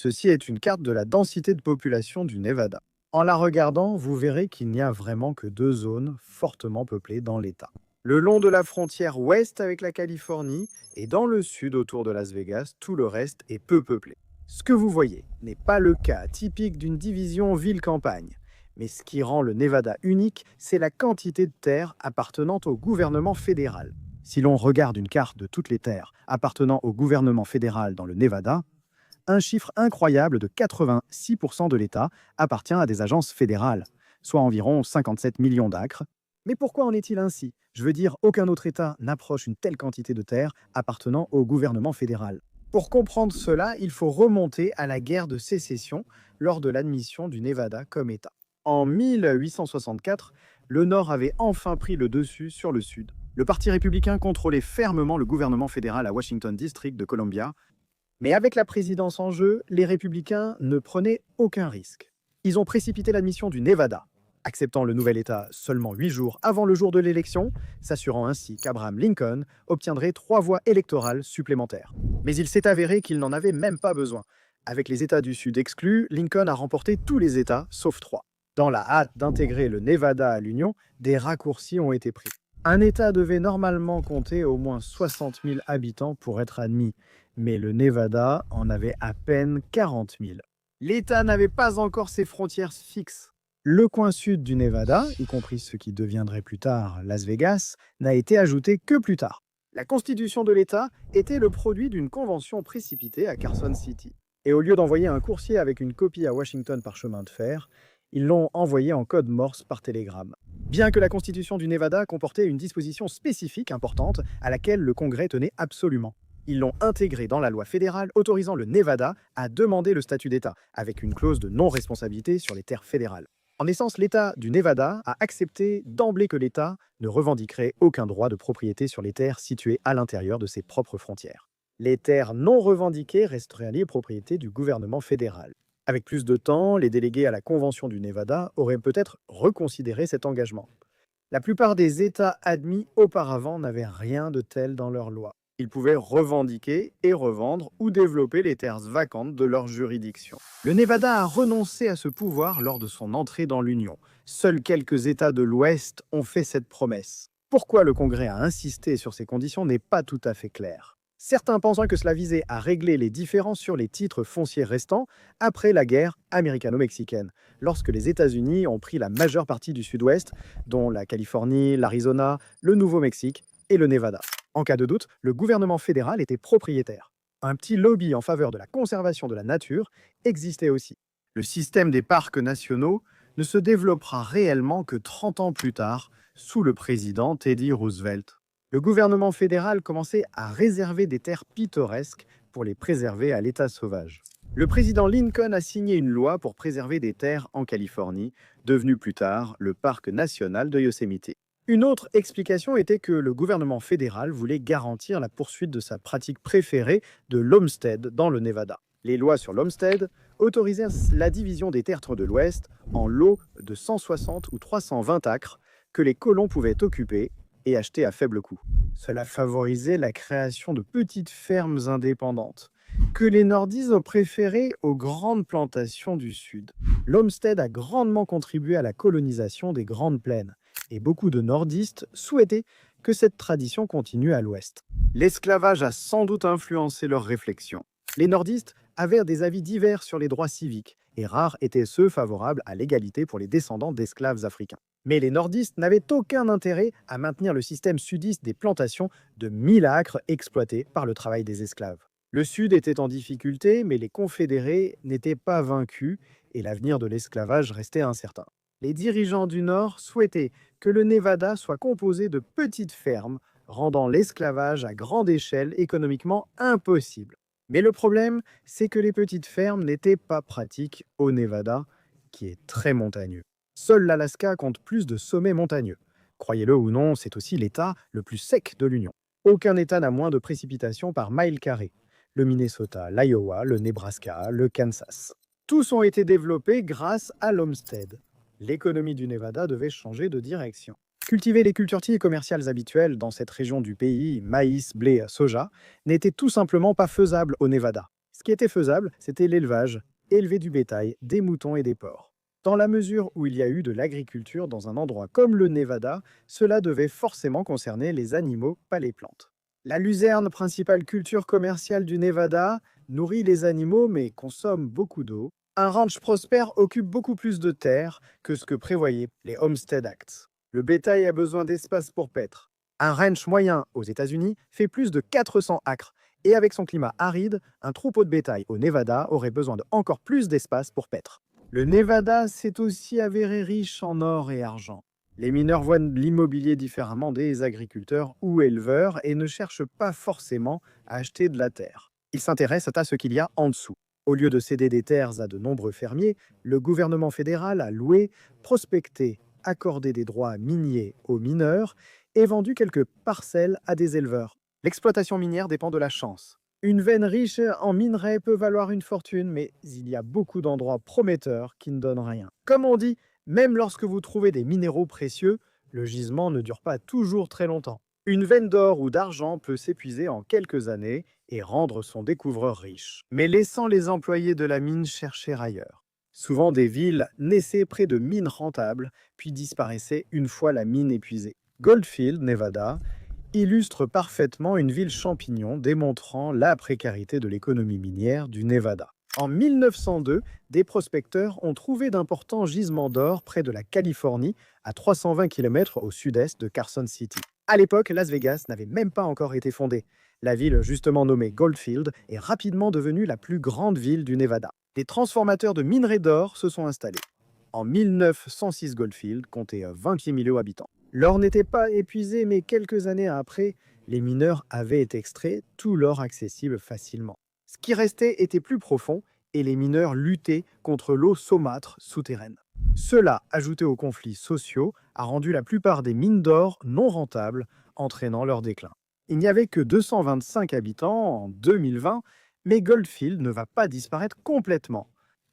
Ceci est une carte de la densité de population du Nevada. En la regardant, vous verrez qu'il n'y a vraiment que deux zones fortement peuplées dans l'État. Le long de la frontière ouest avec la Californie et dans le sud autour de Las Vegas, tout le reste est peu peuplé. Ce que vous voyez n'est pas le cas typique d'une division ville-campagne. Mais ce qui rend le Nevada unique, c'est la quantité de terres appartenant au gouvernement fédéral. Si l'on regarde une carte de toutes les terres appartenant au gouvernement fédéral dans le Nevada, un chiffre incroyable de 86% de l'État appartient à des agences fédérales, soit environ 57 millions d'acres. Mais pourquoi en est-il ainsi? Je veux dire, aucun autre État n'approche une telle quantité de terres appartenant au gouvernement fédéral. Pour comprendre cela, il faut remonter à la guerre de sécession lors de l'admission du Nevada comme État. En 1864, le Nord avait enfin pris le dessus sur le Sud. Le Parti républicain contrôlait fermement le gouvernement fédéral à Washington District de Columbia. Mais avec la présidence en jeu, les républicains ne prenaient aucun risque. Ils ont précipité l'admission du Nevada, acceptant le nouvel État seulement 8 jours avant le jour de l'élection, s'assurant ainsi qu'Abraham Lincoln obtiendrait 3 voix électorales supplémentaires. Mais il s'est avéré qu'il n'en avait même pas besoin. Avec les États du Sud exclus, Lincoln a remporté tous les États sauf 3. Dans la hâte d'intégrer le Nevada à l'Union, des raccourcis ont été pris. Un État devait normalement compter au moins 60 000 habitants pour être admis, mais le Nevada en avait à peine 40 000. L'État n'avait pas encore ses frontières fixes. Le coin sud du Nevada, y compris ce qui deviendrait plus tard Las Vegas, n'a été ajouté que plus tard. La constitution de l'État était le produit d'une convention précipitée à Carson City. Et au lieu d'envoyer un coursier avec une copie à Washington par chemin de fer, ils l'ont envoyé en code Morse par télégramme. Bien que la constitution du Nevada comportait une disposition spécifique importante à laquelle le Congrès tenait absolument. Ils l'ont intégré dans la loi fédérale autorisant le Nevada à demander le statut d'État, avec une clause de non-responsabilité sur les terres fédérales. En essence, l'État du Nevada a accepté d'emblée que l'État ne revendiquerait aucun droit de propriété sur les terres situées à l'intérieur de ses propres frontières. Les terres non revendiquées resteraient liées propriété du gouvernement fédéral. Avec plus de temps, les délégués à la Convention du Nevada auraient peut-être reconsidéré cet engagement. La plupart des États admis auparavant n'avaient rien de tel dans leur loi. Ils pouvaient revendiquer et revendre ou développer les terres vacantes de leur juridiction. Le Nevada a renoncé à ce pouvoir lors de son entrée dans l'Union. Seuls quelques États de l'Ouest ont fait cette promesse. Pourquoi le Congrès a insisté sur ces conditions n'est pas tout à fait clair. Certains pensant que cela visait à régler les différends sur les titres fonciers restants après la guerre américano-mexicaine, lorsque les États-Unis ont pris la majeure partie du Sud-Ouest, dont la Californie, l'Arizona, le Nouveau-Mexique et le Nevada. En cas de doute, le gouvernement fédéral était propriétaire. Un petit lobby en faveur de la conservation de la nature existait aussi. Le système des parcs nationaux ne se développera réellement que 30 ans plus tard, sous le président Teddy Roosevelt. Le gouvernement fédéral commençait à réserver des terres pittoresques pour les préserver à l'état sauvage. Le président Lincoln a signé une loi pour préserver des terres en Californie, devenue plus tard le parc national de Yosemite. Une autre explication était que le gouvernement fédéral voulait garantir la poursuite de sa pratique préférée de l'homestead dans le Nevada. Les lois sur l'homestead autorisaient la division des terres de l'Ouest en lots de 160 ou 320 acres que les colons pouvaient occuper et acheter à faible coût. Cela favorisait la création de petites fermes indépendantes, que les nordistes ont préférées aux grandes plantations du Sud. L'homestead a grandement contribué à la colonisation des Grandes Plaines, et beaucoup de nordistes souhaitaient que cette tradition continue à l'Ouest. L'esclavage a sans doute influencé leurs réflexions. Les nordistes avaient des avis divers sur les droits civiques, et rares étaient ceux favorables à l'égalité pour les descendants d'esclaves africains. Mais les nordistes n'avaient aucun intérêt à maintenir le système sudiste des plantations de 1000 acres exploités par le travail des esclaves. Le Sud était en difficulté, mais les confédérés n'étaient pas vaincus et l'avenir de l'esclavage restait incertain. Les dirigeants du Nord souhaitaient que le Nevada soit composé de petites fermes, rendant l'esclavage à grande échelle économiquement impossible. Mais le problème, c'est que les petites fermes n'étaient pas pratiques au Nevada, qui est très montagneux. Seul l'Alaska compte plus de sommets montagneux. Croyez-le ou non, c'est aussi l'État le plus sec de l'Union. Aucun État n'a moins de précipitations par mile carré. Le Minnesota, l'Iowa, le Nebraska, le Kansas. Tous ont été développés grâce à l'homestead. L'économie du Nevada devait changer de direction. Cultiver les cultures commerciales habituelles dans cette région du pays, maïs, blé, soja, n'était tout simplement pas faisable au Nevada. Ce qui était faisable, c'était l'élevage, élever du bétail, des moutons et des porcs. Dans la mesure où il y a eu de l'agriculture dans un endroit comme le Nevada, cela devait forcément concerner les animaux, pas les plantes. La luzerne, principale culture commerciale du Nevada, nourrit les animaux mais consomme beaucoup d'eau. Un ranch prospère occupe beaucoup plus de terre que ce que prévoyaient les Homestead Acts. Le bétail a besoin d'espace pour paître. Un ranch moyen aux États-Unis fait plus de 400 acres, et avec son climat aride, un troupeau de bétail au Nevada aurait besoin de encore plus d'espace pour paître. Le Nevada s'est aussi avéré riche en or et argent. Les mineurs voient l'immobilier différemment des agriculteurs ou éleveurs et ne cherchent pas forcément à acheter de la terre. Ils s'intéressent à ce qu'il y a en dessous. Au lieu de céder des terres à de nombreux fermiers, le gouvernement fédéral a loué, prospecté, accordé des droits miniers aux mineurs et vendu quelques parcelles à des éleveurs. L'exploitation minière dépend de la chance. Une veine riche en minerais peut valoir une fortune, mais il y a beaucoup d'endroits prometteurs qui ne donnent rien. Comme on dit, même lorsque vous trouvez des minéraux précieux, le gisement ne dure pas toujours très longtemps. Une veine d'or ou d'argent peut s'épuiser en quelques années et rendre son découvreur riche, mais laissant les employés de la mine chercher ailleurs. Souvent des villes naissaient près de mines rentables, puis disparaissaient une fois la mine épuisée. Goldfield, Nevada, illustre parfaitement une ville champignon démontrant la précarité de l'économie minière du Nevada. En 1902, des prospecteurs ont trouvé d'importants gisements d'or près de la Californie, à 320 km au sud-est de Carson City. À l'époque, Las Vegas n'avait même pas encore été fondée. La ville, justement nommée Goldfield, est rapidement devenue la plus grande ville du Nevada. Des transformateurs de minerais d'or se sont installés. En 1906, Goldfield comptait 28 000 habitants. L'or n'était pas épuisé, mais quelques années après, les mineurs avaient extrait tout l'or accessible facilement. Ce qui restait était plus profond et les mineurs luttaient contre l'eau saumâtre souterraine. Cela, ajouté aux conflits sociaux, a rendu la plupart des mines d'or non rentables, entraînant leur déclin. Il n'y avait que 225 habitants en 2020, mais Goldfield ne va pas disparaître complètement.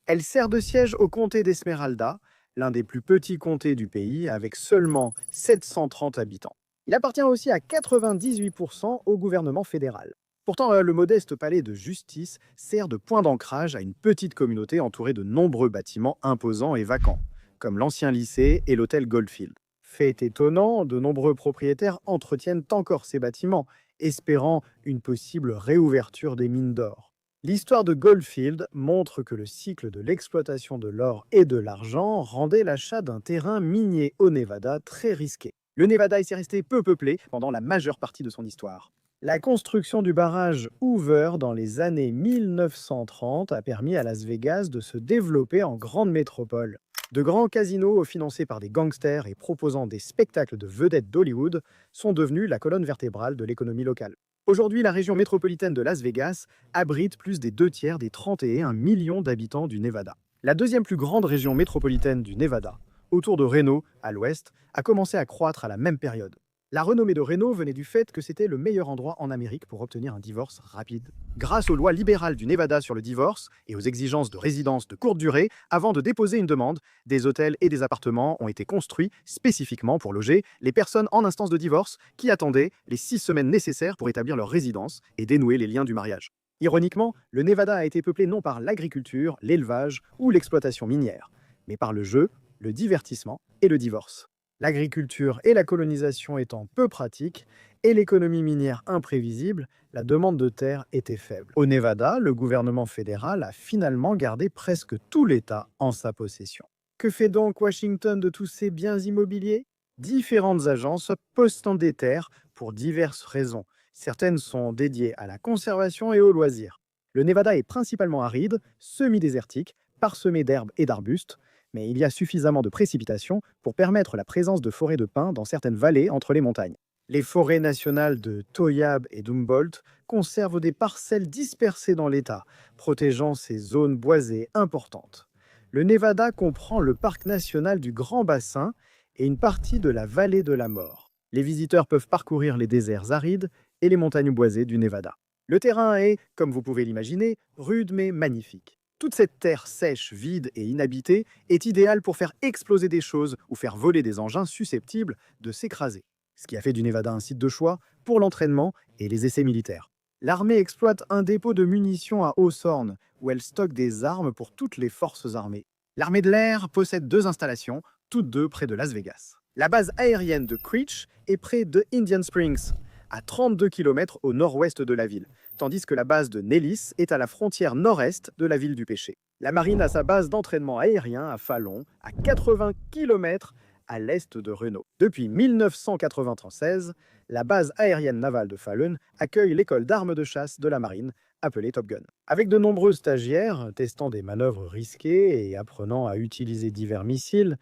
Elle sert de siège au comté d'Esmeralda, l'un des plus petits comtés du pays, avec seulement 730 habitants. Il appartient aussi à 98% au gouvernement fédéral. Pourtant, le modeste palais de justice sert de point d'ancrage à une petite communauté entourée de nombreux bâtiments imposants et vacants, comme l'ancien lycée et l'hôtel Goldfield. Fait étonnant, de nombreux propriétaires entretiennent encore ces bâtiments, espérant une possible réouverture des mines d'or. L'histoire de Goldfield montre que le cycle de l'exploitation de l'or et de l'argent rendait l'achat d'un terrain minier au Nevada très risqué. Le Nevada s'est resté peu peuplé pendant la majeure partie de son histoire. La construction du barrage Hoover dans les années 1930 a permis à Las Vegas de se développer en grande métropole. De grands casinos financés par des gangsters et proposant des spectacles de vedettes d'Hollywood sont devenus la colonne vertébrale de l'économie locale. Aujourd'hui, la région métropolitaine de Las Vegas abrite plus des 2 tiers des 31 millions d'habitants du Nevada. La deuxième plus grande région métropolitaine du Nevada, autour de Reno, à l'ouest, a commencé à croître à la même période. La renommée de Reno venait du fait que c'était le meilleur endroit en Amérique pour obtenir un divorce rapide. Grâce aux lois libérales du Nevada sur le divorce et aux exigences de résidence de courte durée, avant de déposer une demande, des hôtels et des appartements ont été construits spécifiquement pour loger les personnes en instance de divorce qui attendaient les 6 semaines nécessaires pour établir leur résidence et dénouer les liens du mariage. Ironiquement, le Nevada a été peuplé non par l'agriculture, l'élevage ou l'exploitation minière, mais par le jeu, le divertissement et le divorce. L'agriculture et la colonisation étant peu pratiques et l'économie minière imprévisible, la demande de terre était faible. Au Nevada, le gouvernement fédéral a finalement gardé presque tout l'État en sa possession. Que fait donc Washington de tous ces biens immobiliers? Différentes agences postent des terres pour diverses raisons. Certaines sont dédiées à la conservation et aux loisirs. Le Nevada est principalement aride, semi-désertique, parsemé d'herbes et d'arbustes, mais il y a suffisamment de précipitations pour permettre la présence de forêts de pins dans certaines vallées entre les montagnes. Les forêts nationales de Toyab et d'Humboldt conservent des parcelles dispersées dans l'État, protégeant ces zones boisées importantes. Le Nevada comprend le parc national du Grand Bassin et une partie de la vallée de la Mort. Les visiteurs peuvent parcourir les déserts arides et les montagnes boisées du Nevada. Le terrain est, comme vous pouvez l'imaginer, rude mais magnifique. Toute cette terre sèche, vide et inhabitée est idéale pour faire exploser des choses ou faire voler des engins susceptibles de s'écraser. Ce qui a fait du Nevada un site de choix pour l'entraînement et les essais militaires. L'armée exploite un dépôt de munitions à Hawthorne, où elle stocke des armes pour toutes les forces armées. L'armée de l'air possède deux installations, toutes deux près de Las Vegas. La base aérienne de Creech est près de Indian Springs, à 32 km au nord-ouest de la ville, tandis que la base de Nellis est à la frontière nord-est de la ville du Péché. La marine a sa base d'entraînement aérien à Fallon, à 80 km à l'est de Reno. Depuis 1996, la base aérienne navale de Fallon accueille l'école d'armes de chasse de la marine, appelée Top Gun. Avec de nombreux stagiaires testant des manœuvres risquées et apprenant à utiliser divers missiles,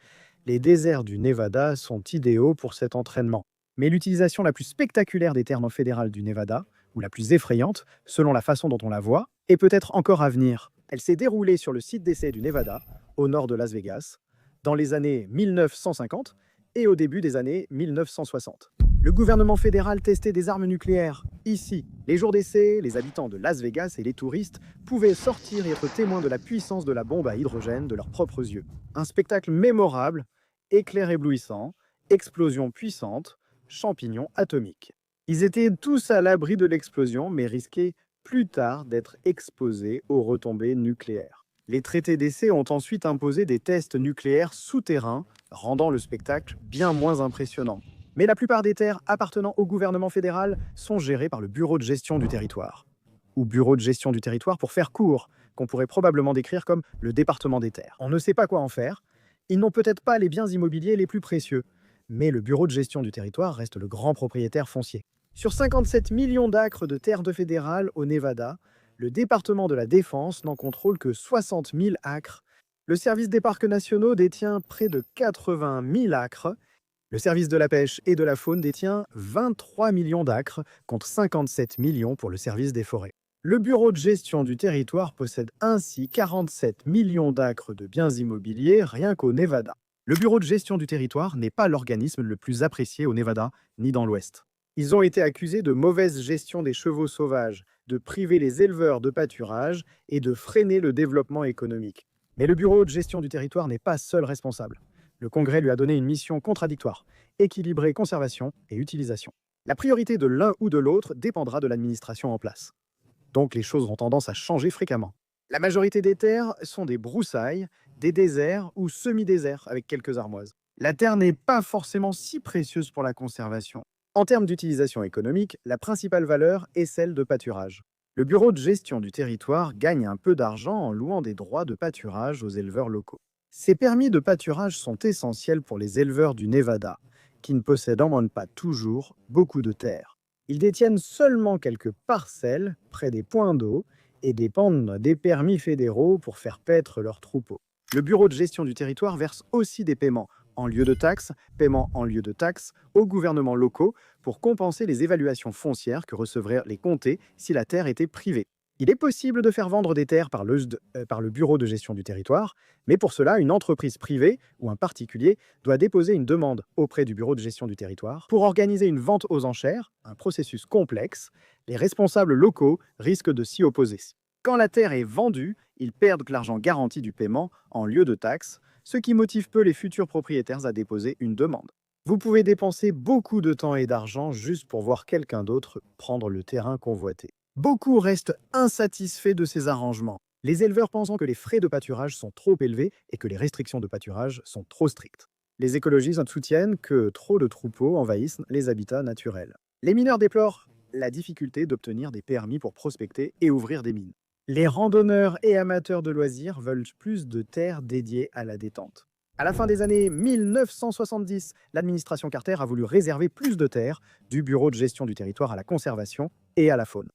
les déserts du Nevada sont idéaux pour cet entraînement. Mais l'utilisation la plus spectaculaire des terres fédérales du Nevada, ou la plus effrayante, selon la façon dont on la voit, est peut-être encore à venir. Elle s'est déroulée sur le site d'essai du Nevada, au nord de Las Vegas, dans les années 1950 et au début des années 1960. Le gouvernement fédéral testait des armes nucléaires. Ici, les jours d'essai, les habitants de Las Vegas et les touristes pouvaient sortir et être témoins de la puissance de la bombe à hydrogène de leurs propres yeux. Un spectacle mémorable, éclair éblouissant, explosion puissante, champignons atomiques. Ils étaient tous à l'abri de l'explosion, mais risquaient plus tard d'être exposés aux retombées nucléaires. Les traités d'essai ont ensuite imposé des tests nucléaires souterrains, rendant le spectacle bien moins impressionnant. Mais la plupart des terres appartenant au gouvernement fédéral sont gérées par le Bureau de gestion du territoire, ou Bureau de gestion du territoire pour faire court, qu'on pourrait probablement décrire comme le département des terres. On ne sait pas quoi en faire, ils n'ont peut-être pas les biens immobiliers les plus précieux, mais le Bureau de gestion du territoire reste le grand propriétaire foncier. Sur 57 millions d'acres de terres de fédéral au Nevada, le département de la Défense n'en contrôle que 60 000 acres. Le service des parcs nationaux détient près de 80 000 acres. Le service de la pêche et de la faune détient 23 millions d'acres, contre 57 millions pour le service des forêts. Le Bureau de gestion du territoire possède ainsi 47 millions d'acres de biens immobiliers rien qu'au Nevada. Le Bureau de gestion du territoire n'est pas l'organisme le plus apprécié au Nevada, ni dans l'Ouest. Ils ont été accusés de mauvaise gestion des chevaux sauvages, de priver les éleveurs de pâturage et de freiner le développement économique. Mais le Bureau de gestion du territoire n'est pas seul responsable. Le Congrès lui a donné une mission contradictoire, équilibrer conservation et utilisation. La priorité de l'un ou de l'autre dépendra de l'administration en place. Donc les choses ont tendance à changer fréquemment. La majorité des terres sont des broussailles, des déserts ou semi-déserts avec quelques armoises. La terre n'est pas forcément si précieuse pour la conservation. En termes d'utilisation économique, la principale valeur est celle de pâturage. Le Bureau de gestion du territoire gagne un peu d'argent en louant des droits de pâturage aux éleveurs locaux. Ces permis de pâturage sont essentiels pour les éleveurs du Nevada, qui ne possèdent en moins pas toujours beaucoup de terres. Ils détiennent seulement quelques parcelles près des points d'eau et dépendent des permis fédéraux pour faire paître leurs troupeaux. Le Bureau de gestion du territoire verse aussi des paiements en lieu de taxes, aux gouvernements locaux pour compenser les évaluations foncières que recevraient les comtés si la terre était privée. Il est possible de faire vendre des terres par le Bureau de gestion du territoire, mais pour cela, une entreprise privée ou un particulier doit déposer une demande auprès du Bureau de gestion du territoire. Pour organiser une vente aux enchères, un processus complexe, les responsables locaux risquent de s'y opposer. Quand la terre est vendue, ils perdent l'argent garanti du paiement en lieu de taxes, ce qui motive peu les futurs propriétaires à déposer une demande. Vous pouvez dépenser beaucoup de temps et d'argent juste pour voir quelqu'un d'autre prendre le terrain convoité. Beaucoup restent insatisfaits de ces arrangements, les éleveurs pensant que les frais de pâturage sont trop élevés et que les restrictions de pâturage sont trop strictes. Les écologistes soutiennent que trop de troupeaux envahissent les habitats naturels. Les mineurs déplorent la difficulté d'obtenir des permis pour prospecter et ouvrir des mines. Les randonneurs et amateurs de loisirs veulent plus de terres dédiées à la détente. À la fin des années 1970, l'administration Carter a voulu réserver plus de terres du Bureau de gestion du territoire à la conservation et à la faune.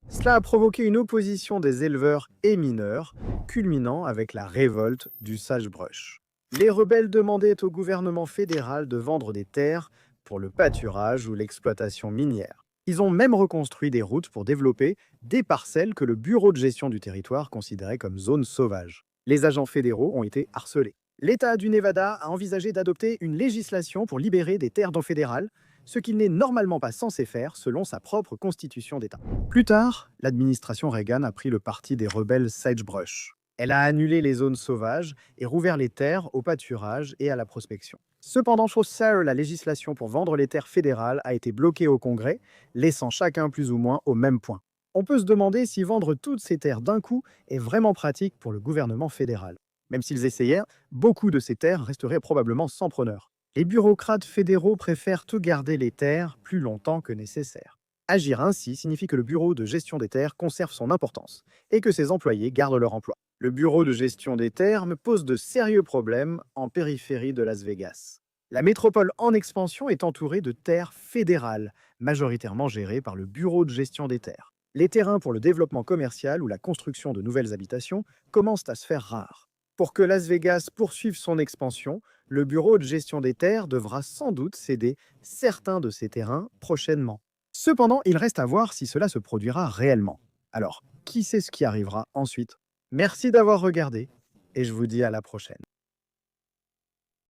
Cela a provoqué une opposition des éleveurs et mineurs, culminant avec la révolte du sagebrush. Les rebelles demandaient au gouvernement fédéral de vendre des terres pour le pâturage ou l'exploitation minière. Ils ont même reconstruit des routes pour développer des parcelles que le Bureau de gestion du territoire considérait comme zones sauvages. Les agents fédéraux ont été harcelés. L'État du Nevada a envisagé d'adopter une législation pour libérer des terres non fédérales, ce qu'il n'est normalement pas censé faire selon sa propre constitution d'État. Plus tard, l'administration Reagan a pris le parti des rebelles sagebrush. Elle a annulé les zones sauvages et rouvert les terres au pâturage et à la prospection. Cependant, la législation pour vendre les terres fédérales a été bloquée au Congrès, laissant chacun plus ou moins au même point. On peut se demander si vendre toutes ces terres d'un coup est vraiment pratique pour le gouvernement fédéral. Même s'ils essayèrent, beaucoup de ces terres resteraient probablement sans preneur. Les bureaucrates fédéraux préfèrent tout garder les terres plus longtemps que nécessaire. Agir ainsi signifie que le bureau de gestion des terres conserve son importance et que ses employés gardent leur emploi. Le bureau de gestion des terres me pose de sérieux problèmes en périphérie de Las Vegas. La métropole en expansion est entourée de terres fédérales, majoritairement gérées par le bureau de gestion des terres. Les terrains pour le développement commercial ou la construction de nouvelles habitations commencent à se faire rares. Pour que Las Vegas poursuive son expansion, le bureau de gestion des terres devra sans doute céder certains de ses terrains prochainement. Cependant, il reste à voir si cela se produira réellement. Alors, qui sait ce qui arrivera ensuite? Merci d'avoir regardé et je vous dis à la prochaine.